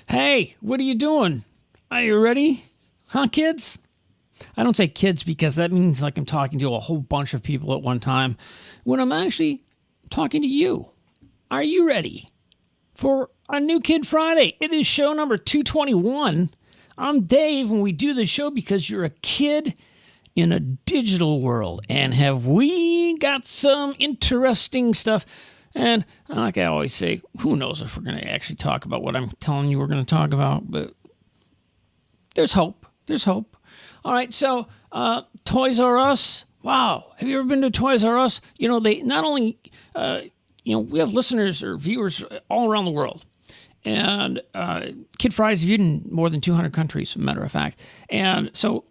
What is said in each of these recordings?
Hey, what are you doing? Are you ready? Huh, kids? I don't say kids because that means like I'm talking to a whole bunch of people at one time when I'm actually talking to you. Are you ready for a new Kid Friday? It is show number 221. I'm Dave, and we do the show because you're a kid in a digital world. And have we got some interesting stuff? And like I always say, who knows if we're going to actually talk about what I'm telling you we're going to talk about, but there's hope. There's hope. All right, so Toys R Us. Wow, have you ever been to Toys R Us? You know, they not only, we have listeners or viewers all around the world. And Kid Friday's viewed in more than 200 countries, as a matter of fact. And so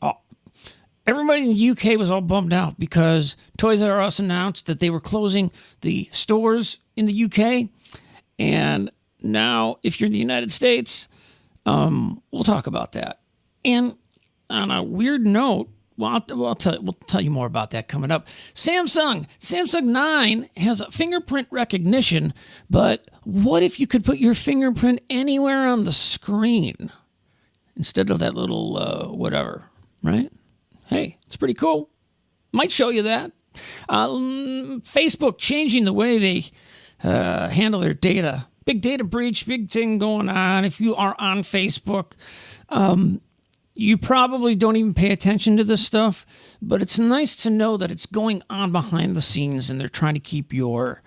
everybody in the UK was all bummed out because Toys R Us announced that they were closing the stores in the UK. And now, if you're in the United States, we'll talk about that. And on a weird note, we'll tell you more about that coming up. Samsung 9 has a fingerprint recognition, but what if you could put your fingerprint anywhere on the screen instead of that little whatever, right? Hey, it's pretty cool. Might show you that. Facebook changing the way they handle their data. Big data breach, big thing going on. If you are on Facebook, you probably don't even pay attention to this stuff, but it's nice to know that it's going on behind the scenes and they're trying to keep your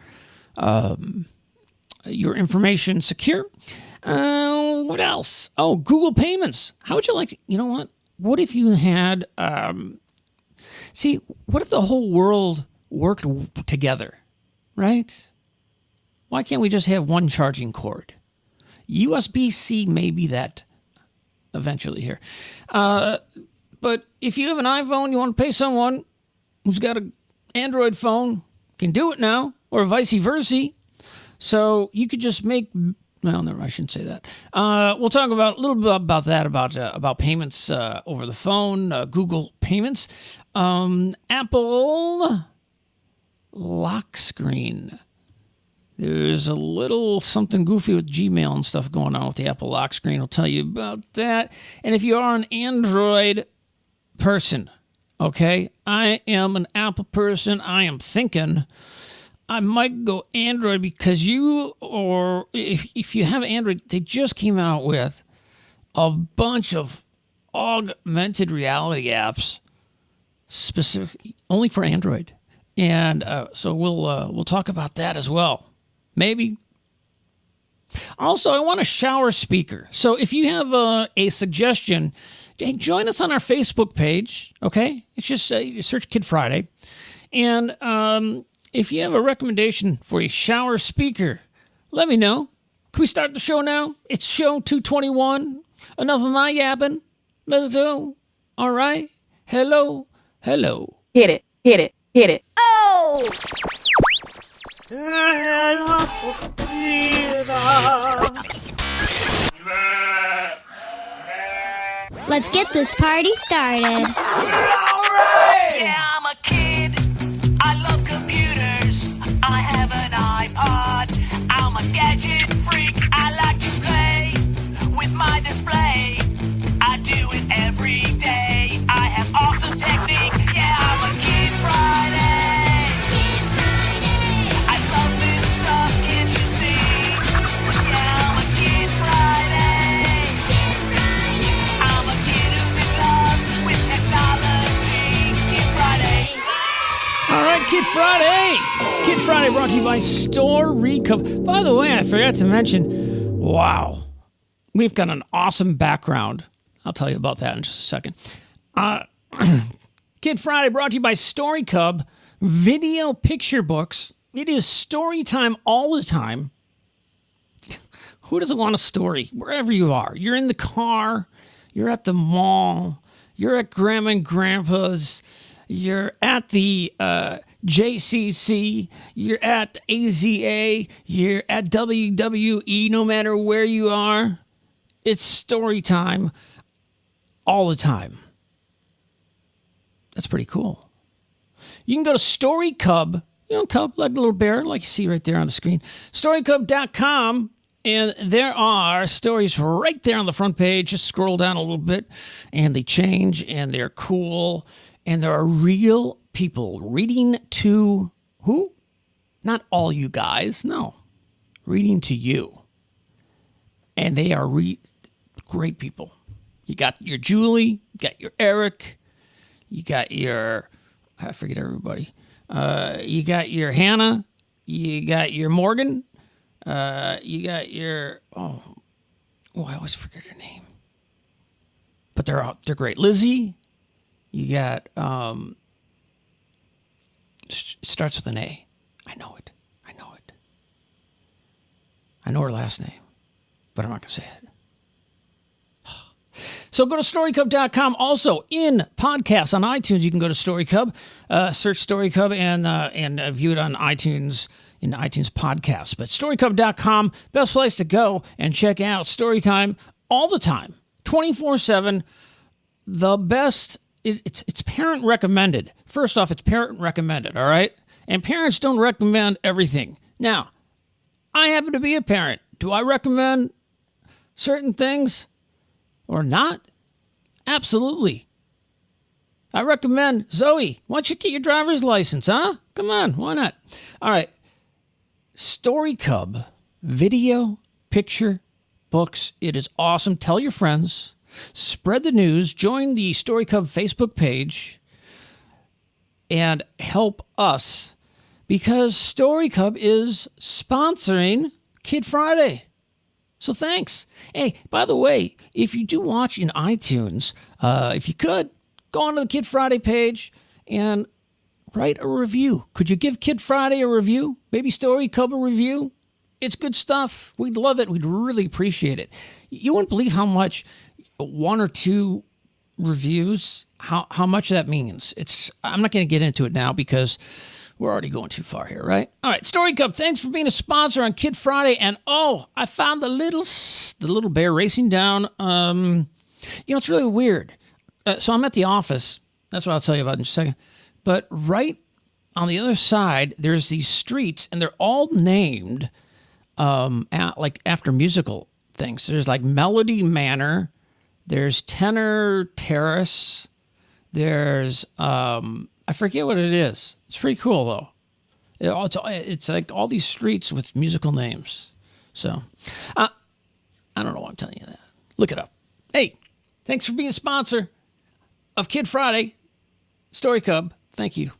information secure. What else? Oh, Google Payments. How would you like to, you know what? What if you had, what if the whole world worked together, right? Why can't we just have one charging cord? USB-C may be that eventually here. But if you have an iPhone, you want to pay someone who's got an Android phone, can do it now, or vice versa. So you could just make... Well, no, I shouldn't say that. We'll talk about a little bit about that, about payments over the phone, Google Payments, Apple lock screen. There's a little something goofy with Gmail and stuff going on with the Apple lock screen. I'll tell you about that. And if you are an Android person, okay, I am an Apple person. I am thinking I might go Android because if you have Android, they just came out with a bunch of augmented reality apps specific only for Android. And so we'll talk about that as well. Maybe. Also, I want a shower speaker. So if you have a suggestion, hey, join us on our Facebook page, okay? It's just you search Kid Friday. And if you have a recommendation for a shower speaker, let me know. Can we start the show now? It's show 221. Enough of my yapping. Let's go. All right. Hello. Hit it. Oh! Let's get this party started. Yeah, I'm a kid. I love computers. I have an iPod. I'm a gadget freak. I like to play with my display. I do it every day. I have awesome technique. Yeah, I'm a Kid Friday. I love this stuff, can't you see? Yeah, I'm a Kid Friday. I'm a kid who's in love with technology. Kid Friday. All right, Kid Friday. Kid Friday brought to you by Story Cub. By the way, I forgot to mention, wow, we've got an awesome background. I'll tell you about that in just a second. Kid Friday brought to you by Story Cub Video Picture Books. It is story time all the time. Who doesn't want a story? Wherever you are. You're in the car. You're at the mall. You're at Grandma and Grandpa's. You're at the JCC. You're at AZA. You're at WWE. No matter where you are, it's story time all the time. That's pretty cool. You can go to Story Cub, Cub, like a little bear, like you see right there on the screen, storycub.com, And there are stories right there on the front page. Just scroll down a little bit, and they change, and they're cool. And there are real people reading to who? Not all you guys, no. Reading to you. And they are great people. You got your Julie, you got your Eric, you got your, I forget everybody. You got your Hannah, you got your Morgan, you got your, I always forget her name. But they're great. Lizzie, you got, starts with an A. I know it. I know her last name, but I'm not going to say it. So go to StoryCub.com. Also in podcasts on iTunes, you can go to StoryCub, search StoryCub, and view it on iTunes, in iTunes podcasts. But StoryCub.com, best place to go and check out Storytime all the time, 24/7. The best, it's parent recommended. First off, it's parent recommended, all right? And parents don't recommend everything. Now, I happen to be a parent. Do I recommend certain things or not? Absolutely. I recommend, Zoe, why don't you get your driver's license, huh? Come on, why not? All right. Story Cub, video, picture, books. It is awesome. Tell your friends. Spread the news. Join the Story Cub Facebook page and help us, because Story Cub is sponsoring Kid Friday. So thanks. Hey, by the way, if you do watch in iTunes, if you could, go onto the Kid Friday page and write a review. Could you give Kid Friday a review? Maybe Story Cub a review? It's good stuff. We'd love it. We'd really appreciate it. You wouldn't believe how much 1 or 2 reviews, how much that means. I'm not going to get into it now because we're already going too far here, right? All right, Story Cub, thanks for being a sponsor on Kid Friday. And I found the little bear racing down. It's really weird. So I'm at the office. That's what I'll tell you about in just a second. But right on the other side, there's these streets, and they're all named after musical things. There's like Melody Manor. There's Tenor Terrace. There's I forget what it is. It's pretty cool though. It's like all these streets with musical names. So I don't know why I'm telling you that. Look it up. Hey, thanks for being a sponsor of Kid Friday. Story Cub. Thank you.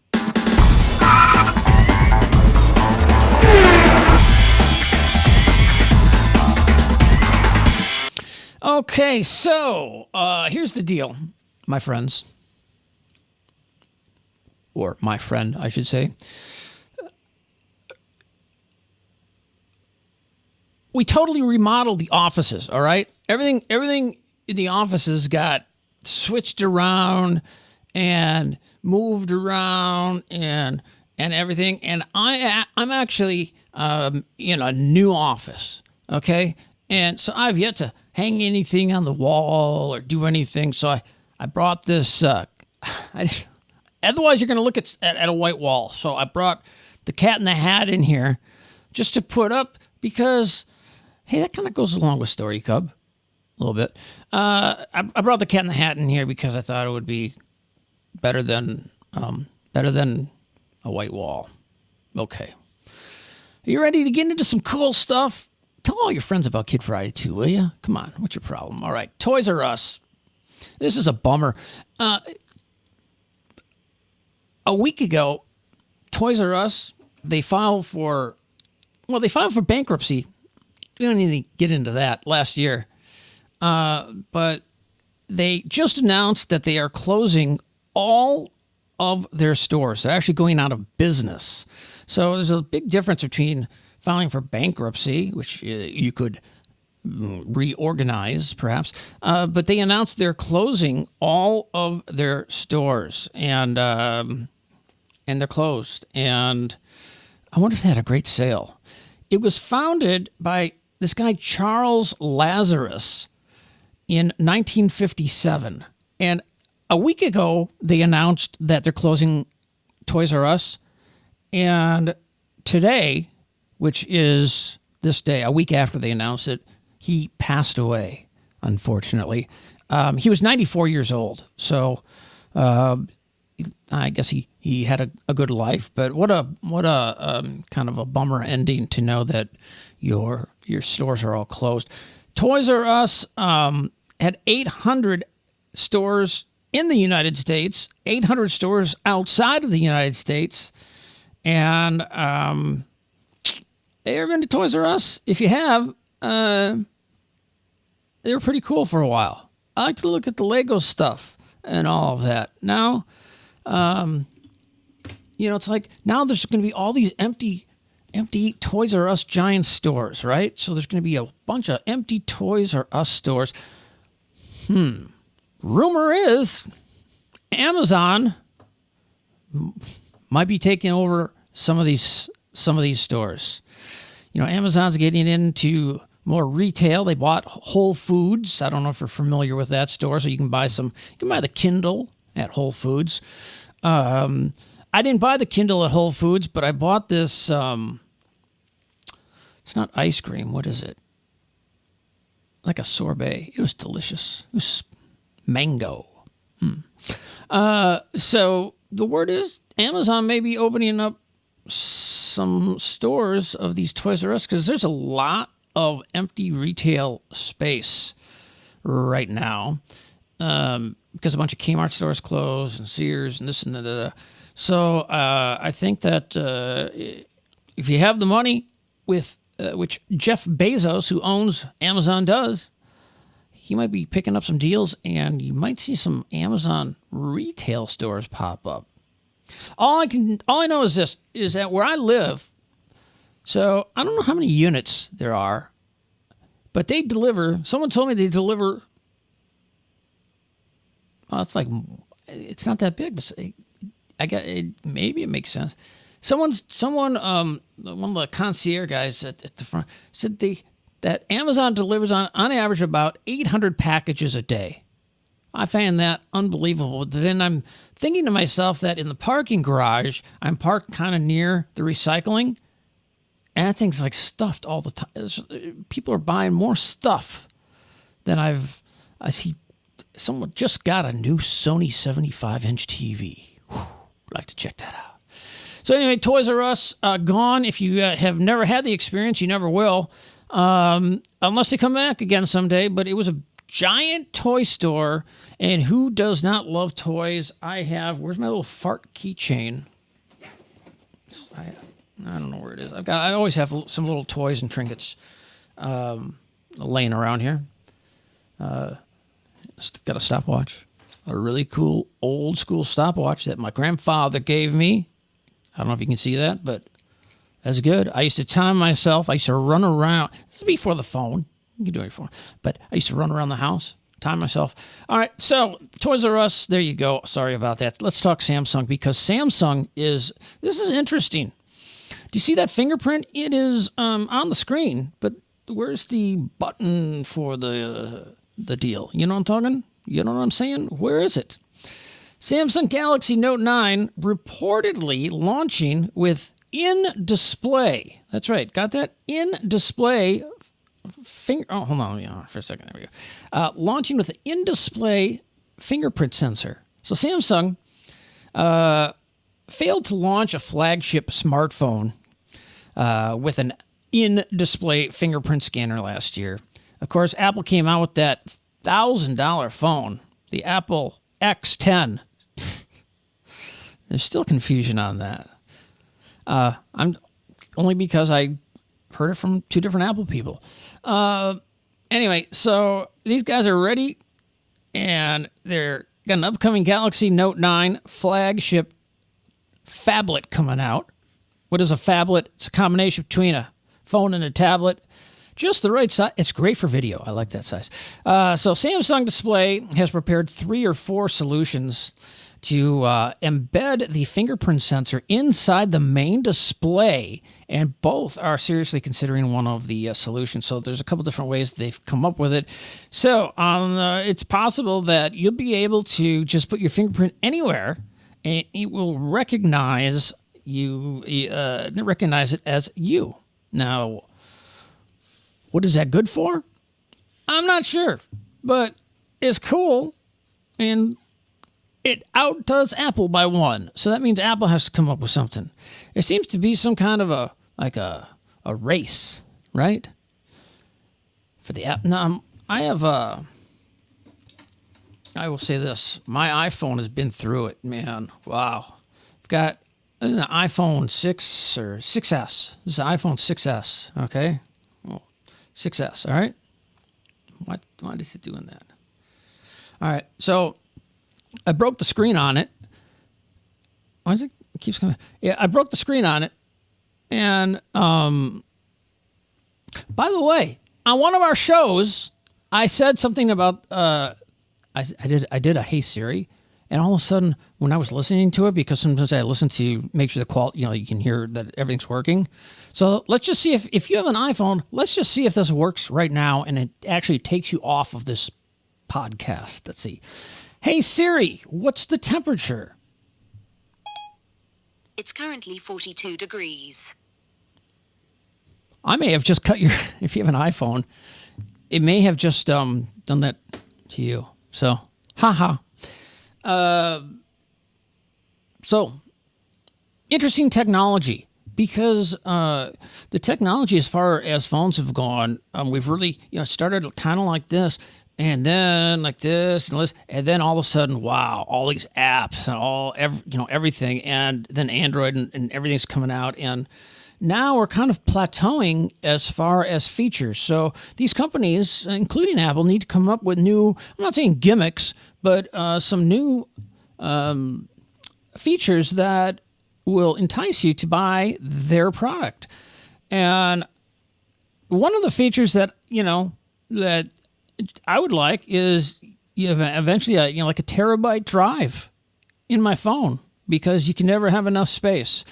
Okay, so here's the deal, my friends. Or my friend, I should say. We totally remodeled the offices, all right? Everything in the offices got switched around and moved around and everything. And I'm actually in a new office, okay? And so I've yet to hang anything on the wall or do anything. So I brought this. Otherwise, you're going to look at a white wall. So I brought the Cat in the Hat in here just to put up because, hey, that kind of goes along with Story Cub a little bit. I brought the Cat in the Hat in here because I thought it would be better than a white wall. Okay. Are you ready to get into some cool stuff? Tell all your friends about Kid Friday too, will you? Come on, what's your problem? All right, Toys R Us. This is a bummer. A week ago, Toys R Us, they filed for bankruptcy. We don't need to get into that last year. But they just announced that they are closing all of their stores. They're actually going out of business. So there's a big difference between filing for bankruptcy, which you could reorganize perhaps, but they announced they're closing all of their stores, and they're closed. And I wonder if they had a great sale. It was founded by this guy Charles Lazarus in 1957, and a week ago they announced that they're closing Toys R Us, and today, which is this day, a week after they announced it, he passed away, unfortunately. He was 94 years old, so I guess he had a good life. But what a kind of a bummer ending to know that your stores are all closed. Toys R Us had 800 stores in the United States, 800 stores outside of the United States, and ever been to Toys R Us? If you have, they were pretty cool for a while. I like to look at the Lego stuff and all of that. Now, it's like now there's going to be all these empty Toys R Us giant stores, right? So there's going to be a bunch of empty Toys R Us stores. Rumor is Amazon might be taking over some of these stores. Amazon's getting into more retail. They bought Whole Foods. I don't know if you're familiar with that store. So you can buy the Kindle at Whole Foods. I didn't buy the Kindle at Whole Foods, but I bought this. It's not ice cream. What is it? Like a sorbet. It was delicious. It was mango. So the word is Amazon may be opening up some stores of these Toys R Us because there's a lot of empty retail space right now because a bunch of Kmart stores closed and Sears and this and that. So I think that if you have the money with which Jeff Bezos, who owns Amazon, does, he might be picking up some deals and you might see some Amazon retail stores pop up. All I know is this, is that where I live, so I don't know how many units there are, but they deliver, someone told me they deliver, it's not that big, but maybe it makes sense. One of the concierge guys at the front said that Amazon delivers on average about 800 packages a day. I find that unbelievable. Then I'm thinking to myself that in the parking garage, I'm parked kind of near the recycling, and that thing's like stuffed all the time. People are buying more stuff than I see. Someone just got a new Sony 75-inch TV. I'd like to check that out. So anyway, Toys R Us gone. If you have never had the experience, you never will, unless they come back again someday. But it was a giant toy store, and who does not love toys? Where's my little fart keychain? I don't know where it is. I always have some little toys and trinkets laying around here. Got a stopwatch, a really cool old school stopwatch that my grandfather gave me. I don't know if you can see that, but that's good. I used to time myself. I used to run around. This is before the phone. You can do it before. But I used to run around the house, time myself. All right, so Toys R Us, there you go. Sorry about that. Let's talk Samsung, because Samsung this is interesting. Do you see that fingerprint? It is on the screen, but where's the button for the deal? You know what I'm talking? You know what I'm saying? Where is it? Samsung Galaxy Note 9 reportedly launching with in-display. That's right. Got that? In-display hold on for a second. There we go. Launching with an in-display fingerprint sensor. So Samsung failed to launch a flagship smartphone with an in-display fingerprint scanner last year. Of course, Apple came out with that $1,000 phone, the Apple X10. There's still confusion on that. I'm only because I heard it from two different Apple people. Anyway, so these guys are ready, and they're got an upcoming Galaxy Note 9 flagship phablet coming out. What is a phablet? It's a combination between a phone and a tablet. Just the right size. It's great for video. I like that size. So Samsung Display has prepared 3 or 4 solutions to embed the fingerprint sensor inside the main display, and both are seriously considering one of the solutions. So there's a couple different ways they've come up with it. So it's possible that you'll be able to just put your fingerprint anywhere, and it will recognize it as you. Now, What is that good for? I'm not sure, but it's cool, and it outdoes Apple by 1. So that means Apple has to come up with something. There seems to be some kind of a race, right? For the app. Now, I will say this. My iPhone has been through it, man. Wow. I've got an iPhone 6 or 6S. This is an iPhone 6S, okay? Well, 6S, all right? Why is it doing that? All right, so I broke the screen on it. Why is it keeps coming? Yeah, I broke the screen on it. And by the way, on one of our shows, I said something about I did a Hey Siri, and all of a sudden when I was listening to it, because sometimes I listen to make sure the quality, you can hear that everything's working. So let's just see if you have an iPhone, let's just see if this works right now and it actually takes you off of this podcast. Let's see. Hey Siri, what's the temperature? It's currently 42 degrees. I may have just cut your, if you have an iPhone, it may have just done that to you. So, haha. So, interesting technology, because the technology as far as phones have gone, we've really, started kind of like this, and then like this, and then all of a sudden, wow, all these apps and everything, and then Android and everything's coming out, and now we're kind of plateauing as far as features. So these companies, including Apple, need to come up with new, I'm not saying gimmicks, but some new features that will entice you to buy their product. And one of the features that, that I would like is eventually like a terabyte drive in my phone, because you can never have enough space.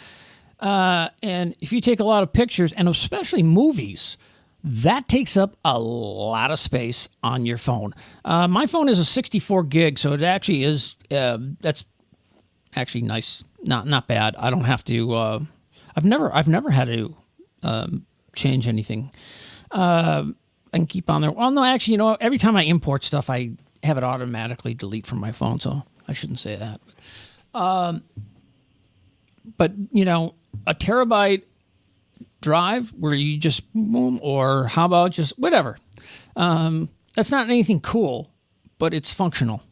And if you take a lot of pictures, and especially movies, that takes up a lot of space on your phone. My phone is a 64 gig, so it actually is, that's actually nice. Not bad. I don't have to, I've never had to, change anything. I can keep on there. Well, no, actually, every time I import stuff, I have it automatically delete from my phone, so I shouldn't say that. But a terabyte drive where you just boom, or how about just whatever. That's not anything cool, but it's functional.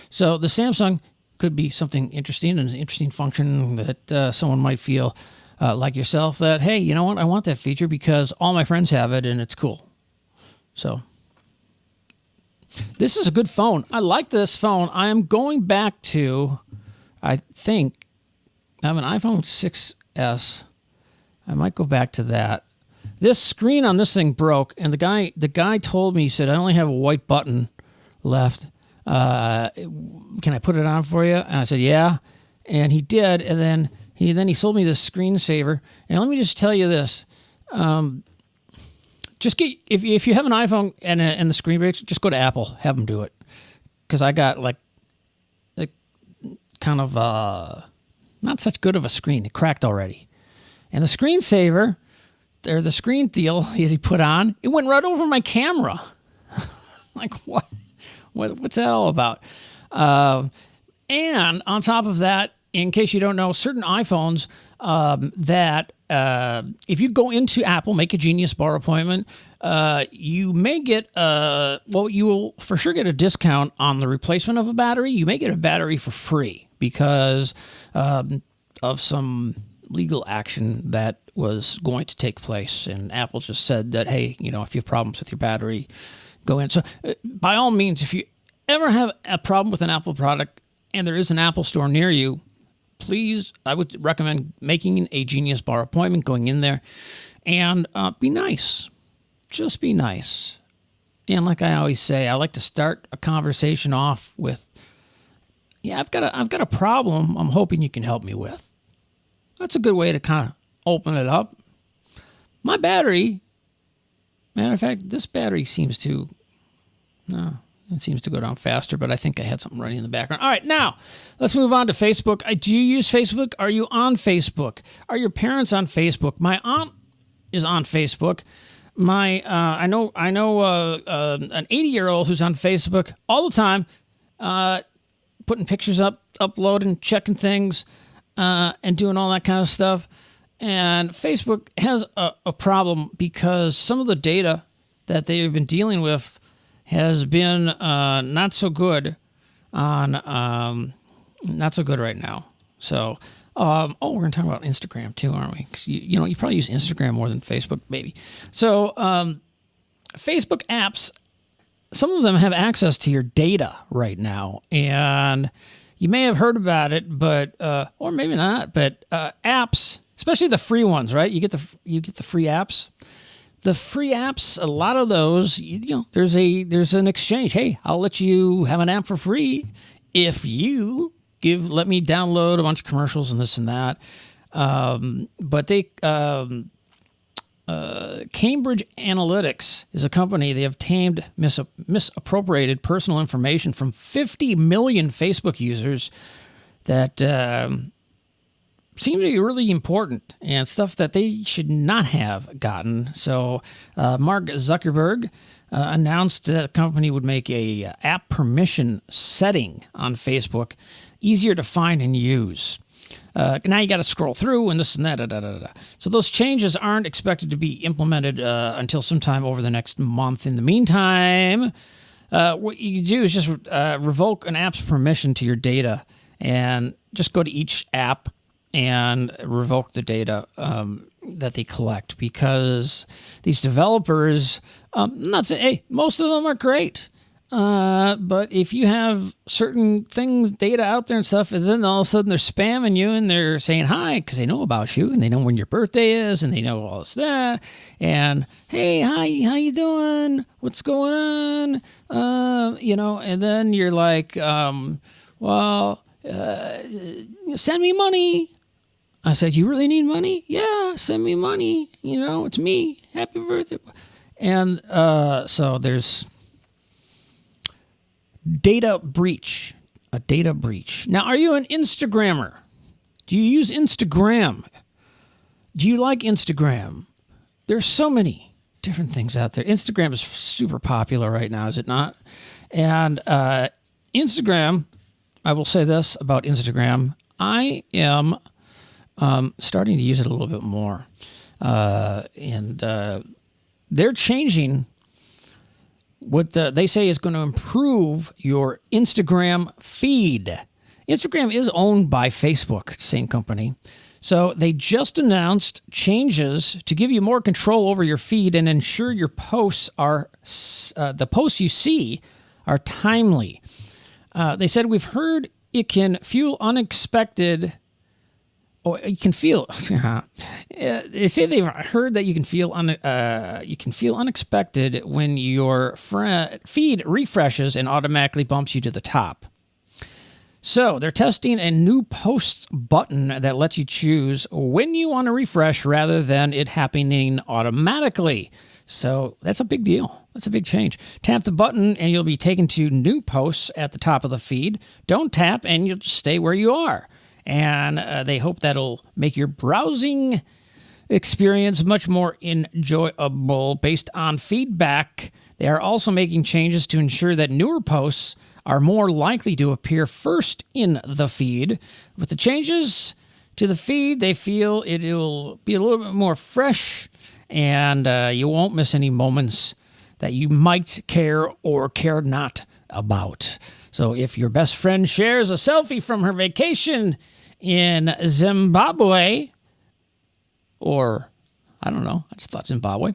So the Samsung could be something interesting, and an interesting function that someone might feel like yourself that, hey, you know what? I want that feature because all my friends have it and it's cool. So this is a good phone. I like this phone. I am going back to, I think, I have an iPhone 6S. I might go back to that. This screen on this thing broke, and the guy told me, he said, I only have a white button left. Can I put it on for you? And I said, yeah. And he did, and then he sold me this screensaver. And let me just tell you this. Just get, if you have an iPhone and the screen breaks, just go to Apple, have them do it. Because I got like kind of not such good of a screen. It cracked already. And the screensaver, or the screen deal he put on, it went right over my camera. Like, what? What's that all about? And on top of that, in case you don't know, certain iPhones that if you go into Apple, make a Genius Bar appointment, you may get, you will for sure get a discount on the replacement of a battery. You may get a battery for free because of some legal action that was going to take place. And Apple just said that, hey, if you have problems with your battery, go in. So by all means, if you ever have a problem with an Apple product and there is an Apple store near you, please, I would recommend making a Genius Bar appointment, going in there, and be nice. Just be nice. And like I always say, I like to start a conversation off with, yeah, I've got a problem I'm hoping you can help me with. That's a good way to kind of open it up. My battery, matter of fact, this battery seems to, no, it seems to go down faster, but I think I had something running in the background. All right, now, let's move on to Facebook. Do you use Facebook? Are you on Facebook? Are your parents on Facebook? My aunt is on Facebook. I know an 80-year-old who's on Facebook all the time, putting pictures up, uploading, checking things, and doing all that kind of stuff. And Facebook has a problem because some of the data that they've been dealing with has been not so good right now. So, we're going to talk about Instagram too, aren't we? 'Cause you probably use Instagram more than Facebook, maybe. So, Facebook apps, some of them have access to your data right now, and you may have heard about it, but or maybe not. But apps, especially the free ones, right? You get the free apps. The free apps, a lot of those, there's an exchange. Hey, I'll let you have an app for free if you let me download a bunch of commercials and this and that. But Cambridge Analytics is a company. They obtained misappropriated personal information from 50 million Facebook users that seem to be really important and stuff that they should not have gotten. So Mark Zuckerberg announced that the company would make a app permission setting on Facebook easier to find and use. Now you got to scroll through and this and that. So those changes aren't expected to be implemented until sometime over the next month. In the meantime, what you can do is just revoke an app's permission to your data and just go to each app and revoke the data that they collect, because these developers, not saying, hey, most of them are great. But if you have certain things, data out there and stuff, and then all of a sudden they're spamming you and they're saying hi because they know about you and they know when your birthday is and they know all this, that. And hey, hi, how you doing? What's going on? And then you're like, send me money. I said, you really need money? Yeah, send me money. It's me. Happy birthday. And so there's data breach, a data breach. Now, are you an Instagrammer? Do you use Instagram? Do you like Instagram? There's so many different things out there. Instagram is super popular right now, is it not? And Instagram, I will say this about Instagram. I am starting to use it a little bit more. And they're changing what they say is going to improve your Instagram feed. Instagram is owned by Facebook, same company. So they just announced changes to give you more control over your feed and ensure your posts are the posts you see are timely. They said, we've heard it can fuel unexpected. Oh, you can feel. They say they've heard that you can feel unexpected when your feed refreshes and automatically bumps you to the top. So they're testing a new posts button that lets you choose when you want to refresh rather than it happening automatically. So that's a big deal. That's a big change. Tap the button and you'll be taken to new posts at the top of the feed. Don't tap and you'll just stay where you are. And they hope that'll make your browsing experience much more enjoyable based on feedback. They are also making changes to ensure that newer posts are more likely to appear first in the feed. With the changes to the feed, they feel it will be a little bit more fresh, and you won't miss any moments that you might care or care not about. So if your best friend shares a selfie from her vacation in Zimbabwe, or I don't know, I just thought Zimbabwe,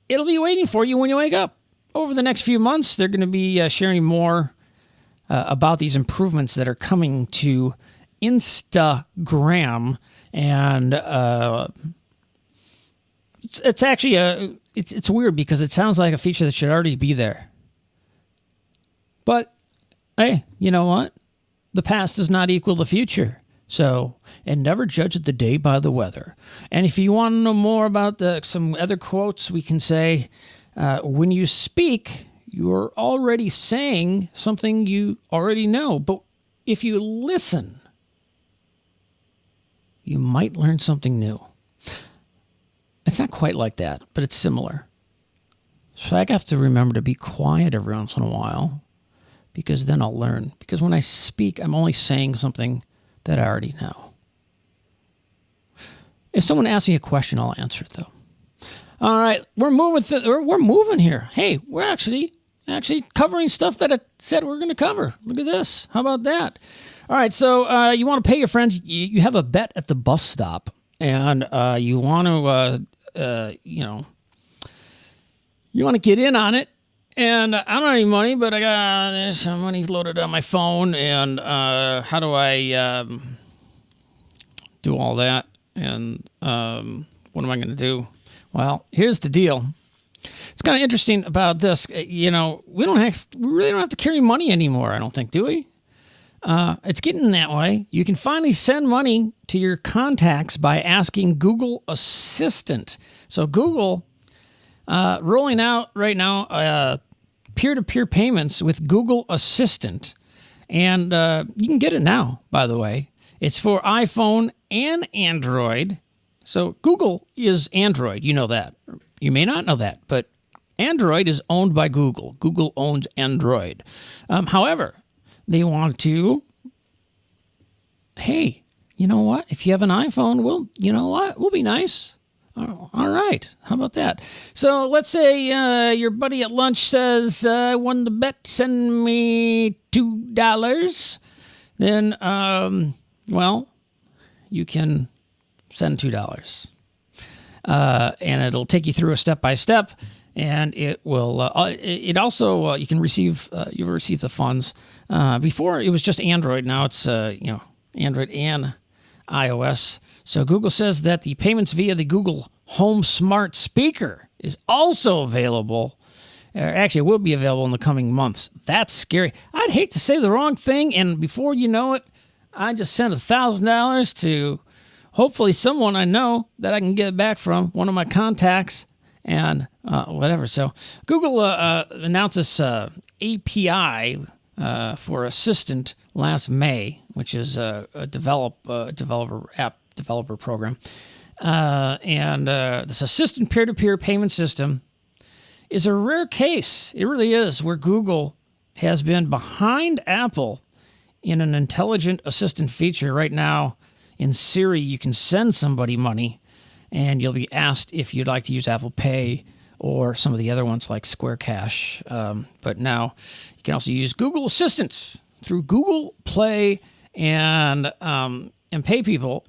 it'll be waiting for you when you wake up. Over the next few months, they're going to be sharing more about these improvements that are coming to Instagram. And it's actually it's weird because it sounds like a feature that should already be there. But, hey, you know what? The past does not equal the future. So, and never judge the day by the weather. And if you want to know more about some other quotes, we can say, when you speak, you're already saying something you already know. But if you listen, you might learn something new. It's not quite like that, but it's similar. So I have to remember to be quiet every once in a while, because then I'll learn. Because when I speak, I'm only saying something that I already know. If someone asks me a question, I'll answer it, though. All right, we're moving. We're moving here. Hey, we're actually covering stuff that I said we're going to cover. Look at this. How about that? All right, so you want to pay your friends. You have a bet at the bus stop, and you want to, you want to get in on it. And I don't have any money, but there's some money loaded on my phone. And how do I do all that? And what am I going to do? Well, here's the deal. It's kind of interesting about this. We really don't have to carry money anymore, I don't think, do we? It's getting that way. You can finally send money to your contacts by asking Google Assistant. So Google rolling out right now peer-to-peer payments with Google Assistant. And you can get it now, by the way. It's for iPhone and Android. So Google is Android. You know that. You may not know that, but Android is owned by Google. Google owns Android. However, they want to, hey, you know what? If you have an iPhone, we'll be nice. All right. How about that? So let's say your buddy at lunch says, I won the bet, send me $2. Then, you can send $2. And it'll take you through a step-by-step. And it will. It also you can receive. You'll receive the funds. Before it was just Android. Now it's Android and iOS. So Google says that the payments via the Google Home Smart Speaker is also available. Actually, it will be available in the coming months. That's scary. I'd hate to say the wrong thing, and before you know it, I just sent $1,000 to hopefully someone I know that I can get it back from, one of my contacts. And whatever. So Google announced this API for Assistant last May, which is a app developer program. And this Assistant peer-to-peer payment system is a rare case. It really is, where Google has been behind Apple in an intelligent assistant feature. Right now in Siri, you can send somebody money, and you'll be asked if you'd like to use Apple Pay or some of the other ones like Square Cash. But now you can also use Google Assistant through Google Play and pay people.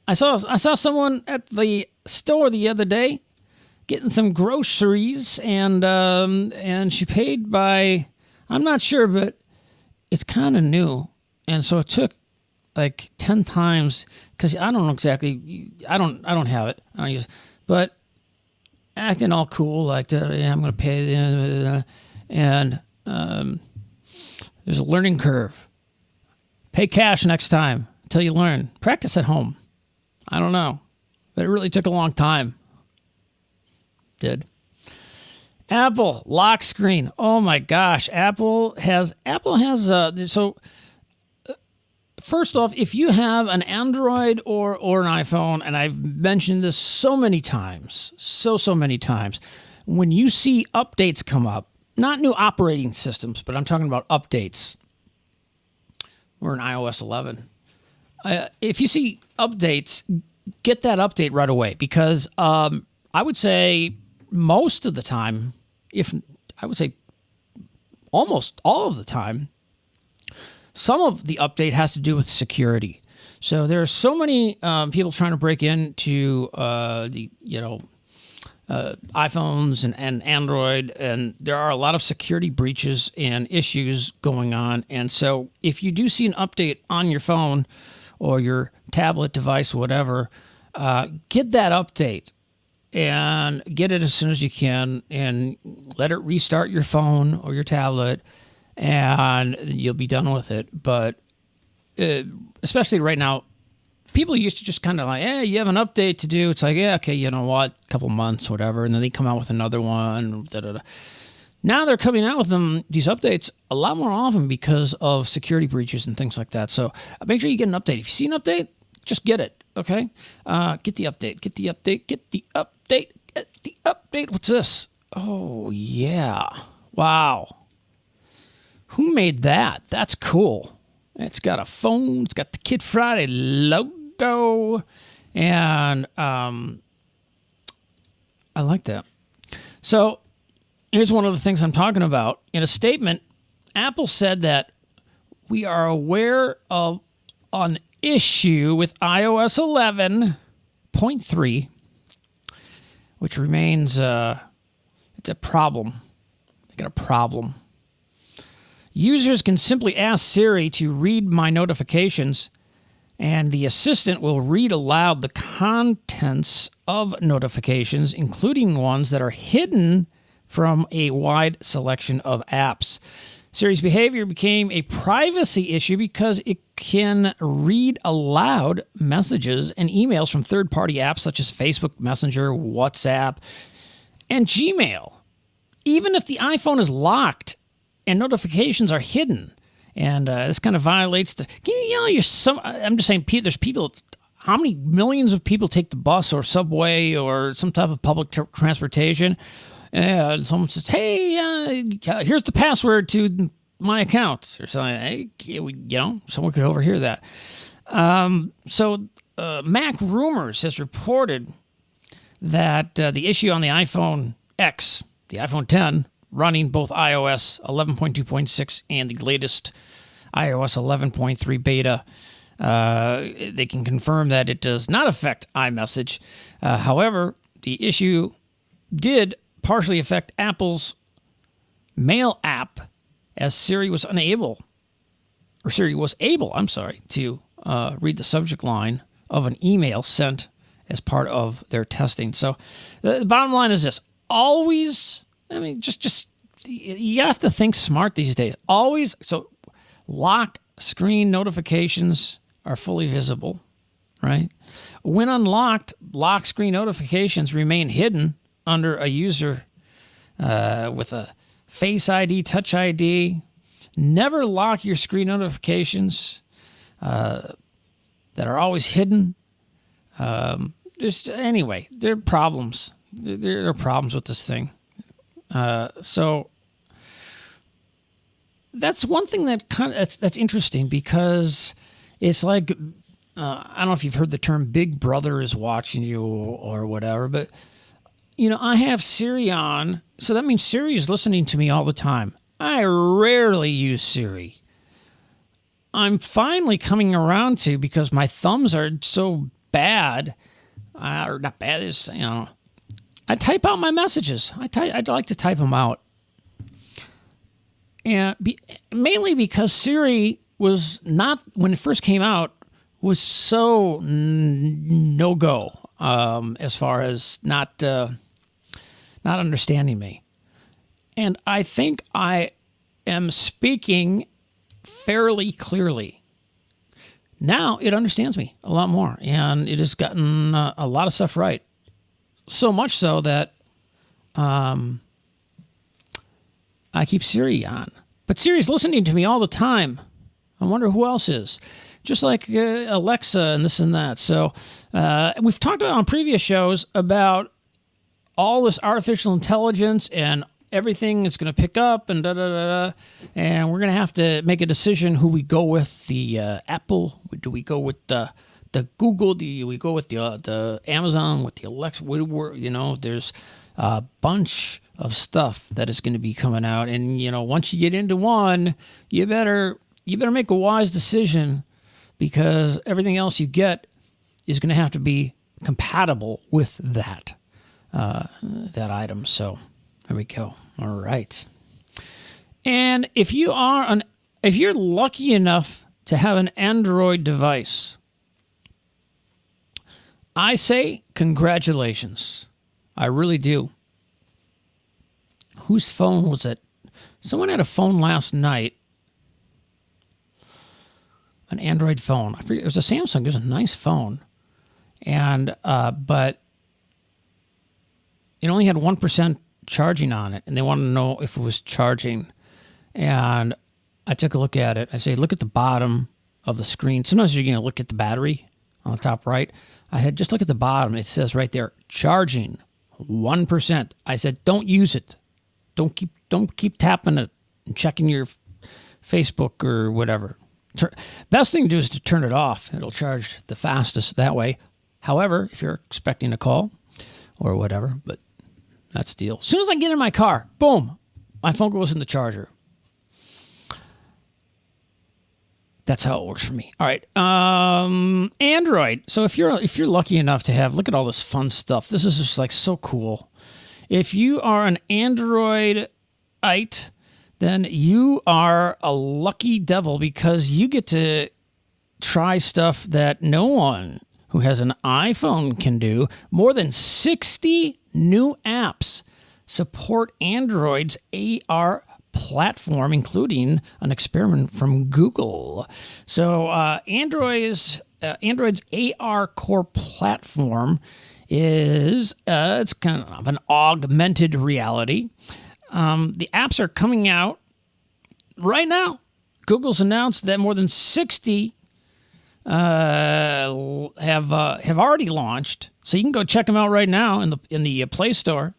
I saw someone at the store the other day getting some groceries, and she paid by, I'm not sure, but it's kind of new, and so it took like 10 times, because I don't know exactly. I don't have it. I don't use it, but acting all cool, like I'm going to pay, and there's a learning curve. Pay cash next time until you learn. Practice at home. I don't know, but it really took a long time. Did. Apple lock screen. Oh my gosh, Apple has so. First off, if you have an Android or an iPhone, and I've mentioned this so many times, so many times, when you see updates come up, not new operating systems, but I'm talking about updates. We're in iOS 11. If you see updates, get that update right away, because I would say most of the time, I would say almost all of the time, some of the update has to do with security. So there are so many people trying to break into the iPhones and Android, and there are a lot of security breaches and issues going on. And so if you do see an update on your phone or your tablet device, whatever, get that update and get it as soon as you can, and let it restart your phone or your tablet, and you'll be done with it. But especially right now, people used to just kind of like, hey, you have an update to do. It's like, yeah, okay, you know what, a couple months, whatever, and then they come out with another one. Now they're coming out with these updates a lot more often because of security breaches and things like that. So make sure you get an update. If you see an update, just get it, okay? Get the update. Get the update. Get the update. update. The update. What's this? Oh, yeah. Wow. Who made that? That's cool. It's got a phone. It's got the Kid Friday logo. And I like that. So here's one of the things I'm talking about. In a statement, Apple said that we are aware of an issue with iOS 11.3, which remains it's a problem. They got a problem. Users can simply ask Siri to read my notifications, and the assistant will read aloud the contents of notifications, including ones that are hidden from a wide selection of apps. Siri's behavior became a privacy issue because it can read aloud messages and emails from third-party apps such as Facebook Messenger, WhatsApp, and Gmail, even if the iPhone is locked and notifications are hidden. And this kind of violates the... I'm just saying, there's people... How many millions of people take the bus or subway or some type of public transportation? And someone says, hey, here's the password to my account. Or something. Hey, someone could overhear that. So Mac Rumors has reported that the issue on the iPhone X, the iPhone 10, running both iOS 11.2.6 and the latest iOS 11.3 beta, they can confirm that it does not affect iMessage. However, the issue did partially affect Apple's Mail app, as Siri was able to read the subject line of an email sent as part of their testing. So the bottom line is this. Always, you have to think smart these days. Always, so lock screen notifications are fully visible, right? When unlocked, lock screen notifications remain hidden under a user with a Face ID, Touch ID. Never lock your screen notifications that are always hidden. Anyway, there are problems. There are problems with this thing. So that's one thing that's interesting, because it's like, I don't know if you've heard the term Big Brother is watching you or whatever, but I have Siri on, so that means Siri is listening to me all the time. I rarely use Siri. I'm finally coming around to, because my thumbs are so bad, or not bad, I type out my messages. I'd like to type them out. And mainly because Siri was not, when it first came out, was so no-go as far as not understanding me. And I think I am speaking fairly clearly. Now it understands me a lot more, and it has gotten a lot of stuff right. So much so that I keep Siri on. But Siri's listening to me all the time. I wonder who else is. Just like Alexa and this and that. So we've talked about on previous shows about all this artificial intelligence and everything it's going to pick up and da-da-da-da. And we're going to have to make a decision who we go with, the Apple. Do we go with the Google? Do we go with the Amazon, with the Alexa? There's a bunch of stuff that is going to be coming out. And, once you get into one, you better make a wise decision, because everything else you get is going to have to be compatible with that item. So there we go. All right. And if you're lucky enough to have an Android device, I say congratulations. I really do. Whose phone was it? Someone had a phone last night. An Android phone. I forget. It was a Samsung. It was a nice phone. And but it only had 1% charging on it, and they wanted to know if it was charging. And I took a look at it. I say, look at the bottom of the screen. Sometimes you're going to look at the battery on the top right. I had just look at the bottom. It says right there, charging 1%. I said, don't use it. Don't keep tapping it and checking your Facebook or whatever. Best thing to do is to turn it off. It'll charge the fastest that way. However, if you're expecting a call or whatever, but that's the deal. As soon as I get in my car, boom, my phone goes in the charger. That's how it works for me. All right, Android. So if you're lucky enough to have, look at all this fun stuff. This is just like so cool. If you are an Androidite, then you are a lucky devil because you get to try stuff that no one who has an iPhone can do. More than 60 new apps support Android's AR platform, including an experiment from Google. So Android's AR Core platform is it's kind of an augmented reality. The apps are coming out right now. Google's announced that more than 60 have already launched, so you can go check them out right now in the Play Store.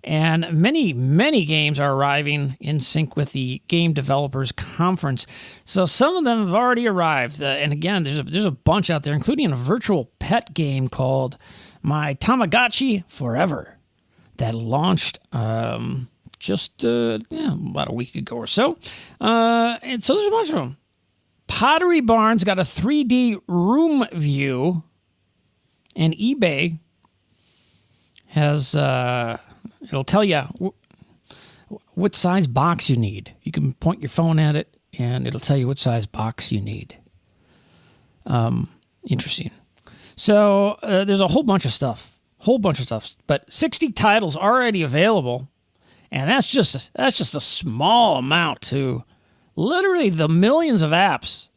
And many games are arriving in sync with the Game Developers Conference. So some of them have already arrived. And again, there's a bunch out there, including a virtual pet game called My Tamagotchi Forever that launched just about a week ago or so. And so there's a bunch of them. Pottery Barn's got a 3D room view, and eBay has... it'll tell you what size box you need. You can point your phone at it, and it'll tell you what size box you need. Interesting. So there's a whole bunch of stuff. But 60 titles already available, and that's just a small amount to literally the millions of apps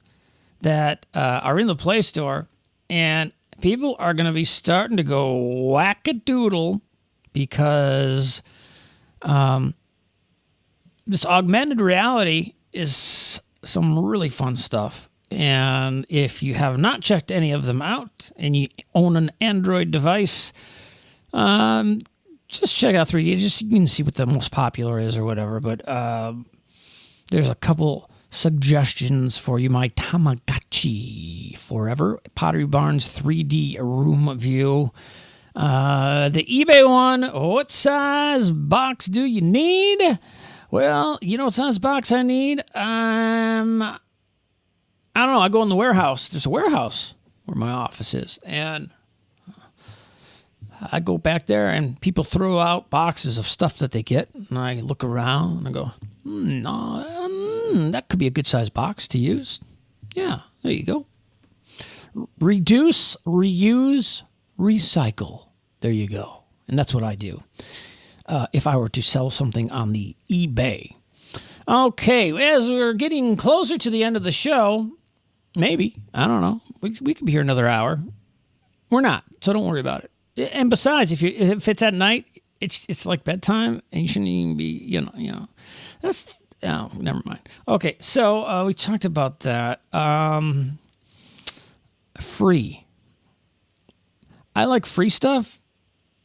that are in the Play Store, and people are going to be starting to go whack-a-doodle because this augmented reality is some really fun stuff. And if you have not checked any of them out and you own an Android device, just check out 3D. Just you can see what the most popular is or whatever. But there's a couple suggestions for you. My Tamagotchi Forever, Pottery Barn's 3D room view. The eBay one, what size box do you need? Well, you know what size box I need? I don't know. I go in the warehouse. There's a warehouse where my office is. And I go back there and people throw out boxes of stuff that they get. And I look around and I go, that could be a good size box to use. Yeah, there you go. Reduce, reuse, recycle. There you go. And that's what I do if I were to sell something on the eBay. Okay, as we're getting closer to the end of the show, maybe, I don't know, we could be here another hour. We're not, so don't worry about it. And besides, if it's at night, it's like bedtime, and you shouldn't even be, you know, that's, oh, never mind. Okay, so we talked about that. Free. I like free stuff,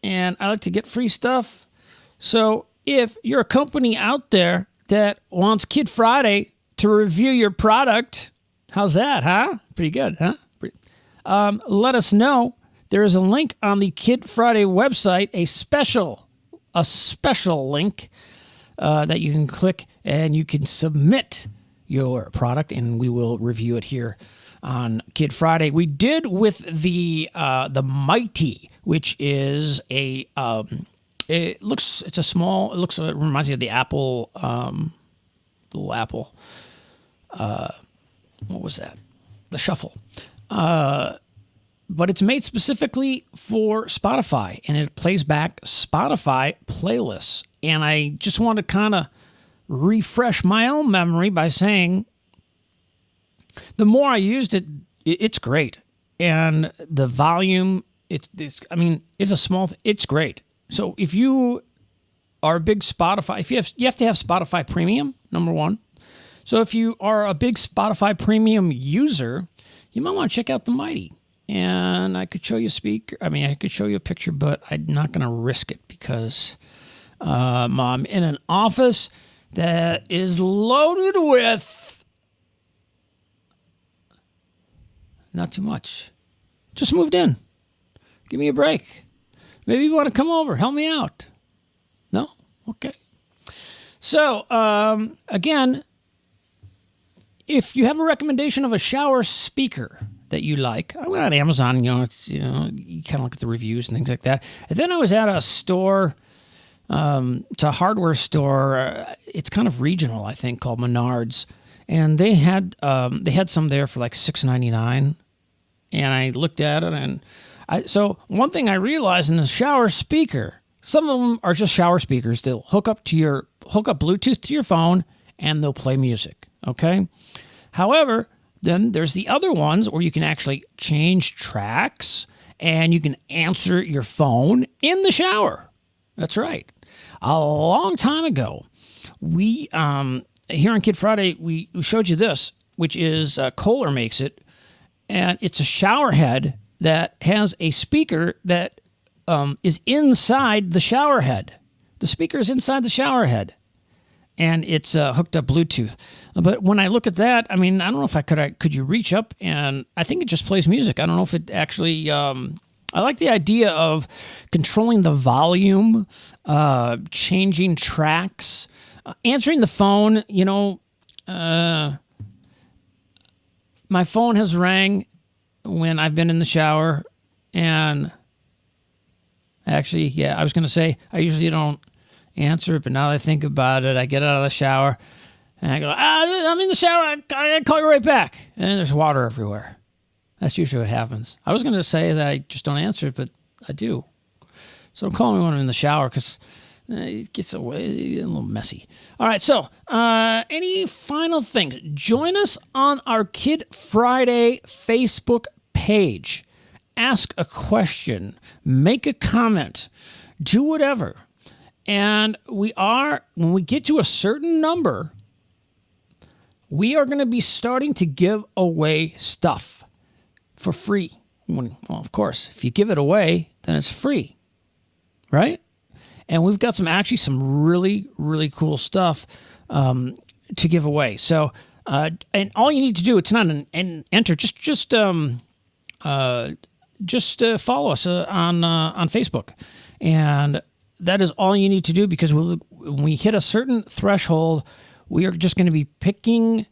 and I like to get free stuff. So if you're a company out there that wants Kid Friday to review your product, how's that, huh? Pretty good, huh? Let us know. There is a link on the Kid Friday website, a special link that you can click, and you can submit your product, and we will review it here on Kid Friday. We did with the Mighty, which is it reminds me of the Apple, little Apple, what was that? The Shuffle. But it's made specifically for Spotify, and it plays back Spotify playlists. And I just want to kind of refresh my own memory by saying the more I used it, it's great. And the volume, it's a small, it's great. So if you are a big Spotify, you have to have Spotify Premium, number one. So if you are a big Spotify Premium user, you might want to check out the Mighty. and I could show you I could show you a picture, but I'm not going to risk it because I'm in an office that is loaded with not too much. Just moved in. Give me a break. Maybe you want to come over. Help me out. No? Okay. So, again, if you have a recommendation of a shower speaker that you like, I went on Amazon, you kind of look at the reviews and things like that. And then I was at a store, it's a hardware store. It's kind of regional, I think, called Menards. And they had some there for like $6.99. And I looked at it, and so one thing I realized in the shower speaker, some of them are just shower speakers. They'll hook up Bluetooth to your phone, and they'll play music. Okay. However, then there's the other ones where you can actually change tracks, and you can answer your phone in the shower. That's right. A long time ago, we here on Kid Friday we showed you this, which is Kohler makes it. And it's a shower head that has a speaker that is inside the shower head. The speaker is inside the shower head, and it's hooked up Bluetooth. But when I look at that, I mean, I don't know if could you reach up, and I think it just plays music. I don't know if it actually. I like the idea of controlling the volume, changing tracks, answering the phone. My phone has rang when I've been in the shower, and actually, I was going to say I usually don't answer it, but now that I think about it, I get out of the shower, and I go, I'm in the shower, I call you right back, and then there's water everywhere. That's usually what happens. I was going to say that I just don't answer it, but I do. So don't call me when I'm in the shower, because it gets a little messy. All right, so any final things? Join us on our Kid Friday Facebook page. Ask a question. Make a comment. Do whatever. And when we get to a certain number, we are going to be starting to give away stuff for free. Well, of course, if you give it away, then it's free, right? And we've got some really, really cool stuff to give away. So, and all you need to do, it's not an enter. Just follow us on Facebook, and that is all you need to do. Because when we hit a certain threshold, we are just going to be picking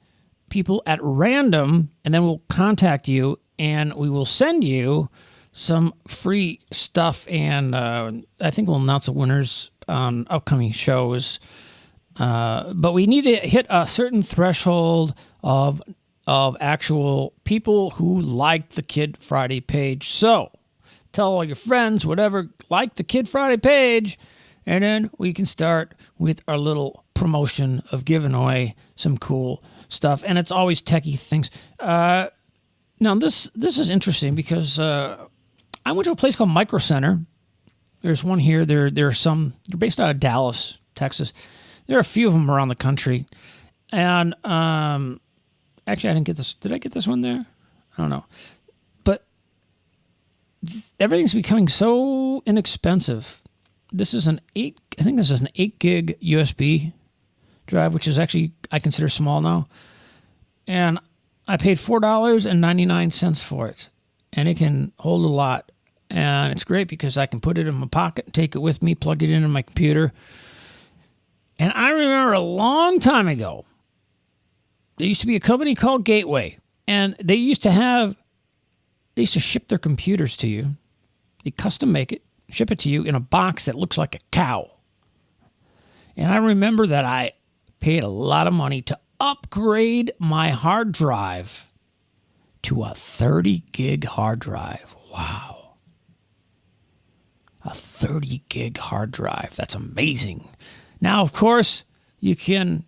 people at random, and then we'll contact you, and we will send you some free stuff, and I think we'll announce the winners on upcoming shows. But we need to hit a certain threshold of actual people who like the Kid Friday page. So tell all your friends, whatever, like the Kid Friday page, and then we can start with our little promotion of giving away some cool stuff. And it's always techie things. Now this is interesting because I went to a place called Micro Center. There's one here. They're based out of Dallas, Texas. There are a few of them around the country. And actually, I didn't get this. Did I get this one there? I don't know. But everything's becoming so inexpensive. This is I think this is an 8 gig USB drive, which is actually, I consider small now. And I paid $4.99 for it. And it can hold a lot. And it's great because I can put it in my pocket, take it with me, plug it into my computer. And I remember a long time ago, there used to be a company called Gateway. And they used to ship their computers to you. They custom make it, ship it to you in a box that looks like a cow. And I remember that I paid a lot of money to upgrade my hard drive to a 30 gig hard drive. Wow. A 30 gig hard drive. That's amazing. Now, of course, you can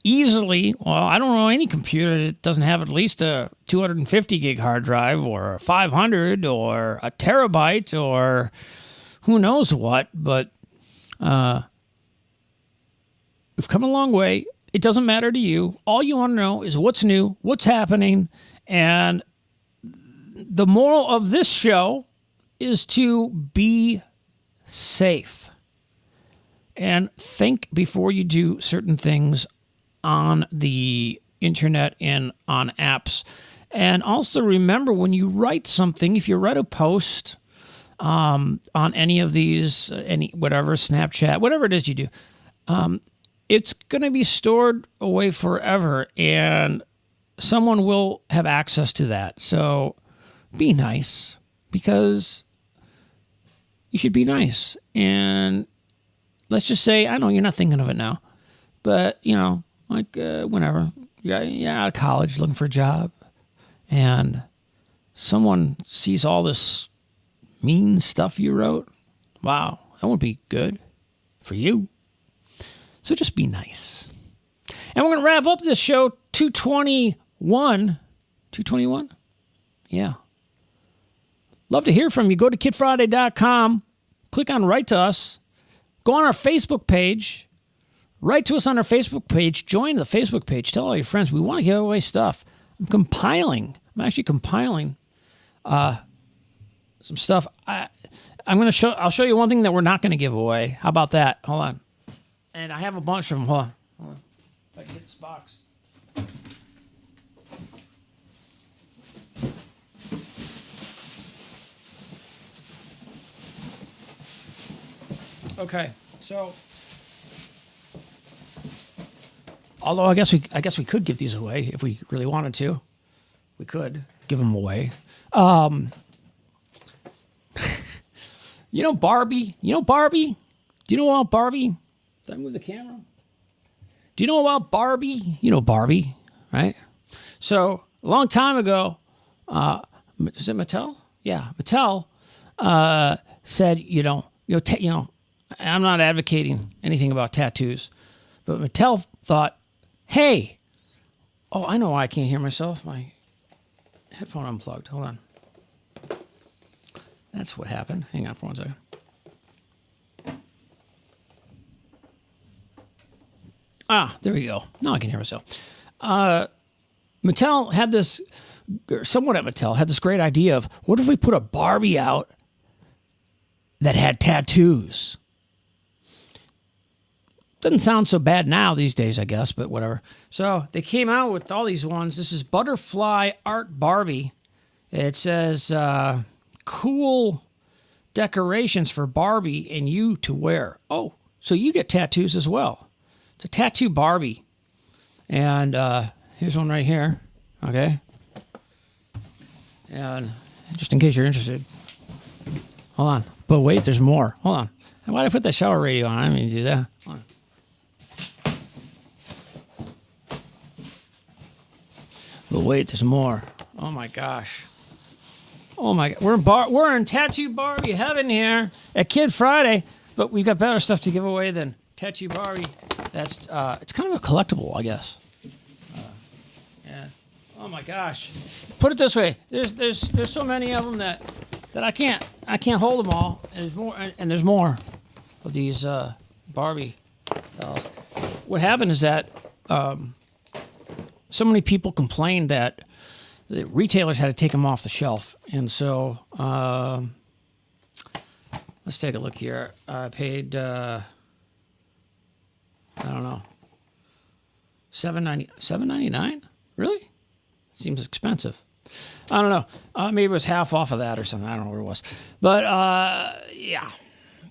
easily, I don't know any computer that doesn't have at least a 250 gig hard drive or a 500 or a terabyte or who knows what, but we've come a long way. It doesn't matter to you. All you want to know is what's new, what's happening, and the moral of this show is to be safe and think before you do certain things on the internet and on apps. And also remember, when you write something, if you write a post on any of these, whatever, Snapchat, whatever it is you do, it's going to be stored away forever, and someone will have access to that. So be nice, because you should be nice. And let's just say, I know you're not thinking of it now, but, whenever you're out of college looking for a job, and someone sees all this mean stuff you wrote, wow, that won't be good for you. So just be nice. And we're going to wrap up this show 221. 221? Yeah. Love to hear from you. Go to kidfriday.com. Click on Write to Us. Go on our Facebook page. Write to us on our Facebook page. Join the Facebook page. Tell all your friends. We want to give away stuff. I'm actually compiling some stuff. I'll show you one thing that we're not going to give away. How about that? Hold on. And I have a bunch of them. Hold on. If I can get this box. Okay, so although I guess we could give these away if we really wanted to. We could give them away. Barbie? Barbie? Do you know about Barbie? Did I move the camera? Do you know about Barbie? You know Barbie, right? So a long time ago, is it Mattel? Yeah, Mattel said, I'm not advocating anything about tattoos, but Mattel thought, hey, I know why I can't hear myself. My headphone unplugged. Hold on. That's what happened. Hang on for 1 second. There we go. Now I can hear myself. Mattel had this, or someone at Mattel had this great idea of, what if we put a Barbie out that had tattoos? Doesn't sound so bad now these days, I guess, but whatever. So they came out with all these ones. This is Butterfly Art Barbie. It says, cool decorations for Barbie and you to wear. Oh, so you get tattoos as well. It's a tattoo Barbie. And here's one right here. Okay. And just in case you're interested. Hold on. But wait, there's more. Hold on. Why did I put that shower radio on? I didn't mean to do that. Hold on. But wait, there's more. Oh my gosh. Oh my God. We're in Tattoo Barbie heaven here at Kid Friday, but we've got better stuff to give away than Tattoo Barbie. That's it's kind of a collectible, I guess. Yeah. Oh my gosh. Put it this way. There's so many of them that I can't hold them all. And there's more of these Barbie dolls. What happened is that so many people complained that the retailers had to take them off the shelf, and so let's take a look here. I paid I don't know, $7.99. Really? Seems expensive. I don't know. Maybe it was half off of that or something. I don't know what it was. But yeah,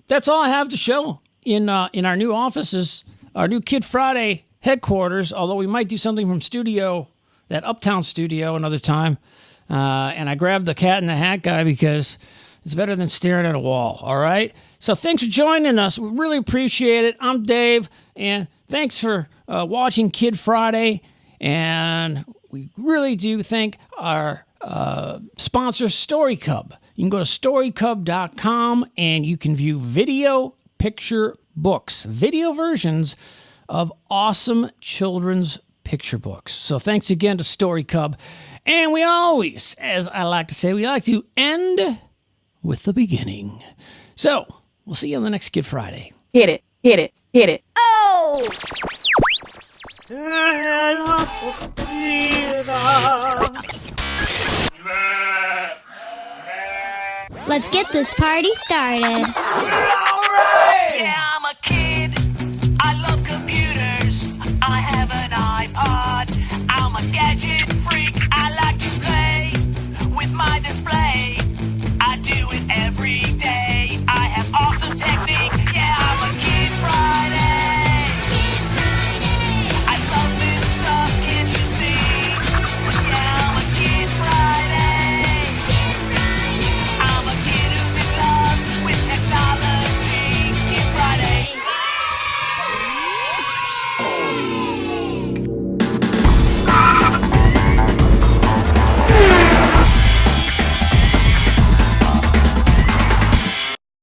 that's all I have to show in our new offices, our new Kid Friday headquarters. Although we might do something from studio, that Uptown studio, another time. And I grabbed the Cat in the Hat guy because it's better than staring at a wall. All right. So thanks for joining us. We really appreciate it. I'm Dave, and thanks for watching Kid Friday. And we really do thank our sponsor, StoryCub. You can go to storycub.com and you can view video picture books, video versions of awesome children's picture books. So thanks again to StoryCub. And we always, as I like to say, we like to end with the beginning. So we'll see you on the next Kid Friday. Hit it, hit it, hit it. Oh! Yeah. Let's get this party started.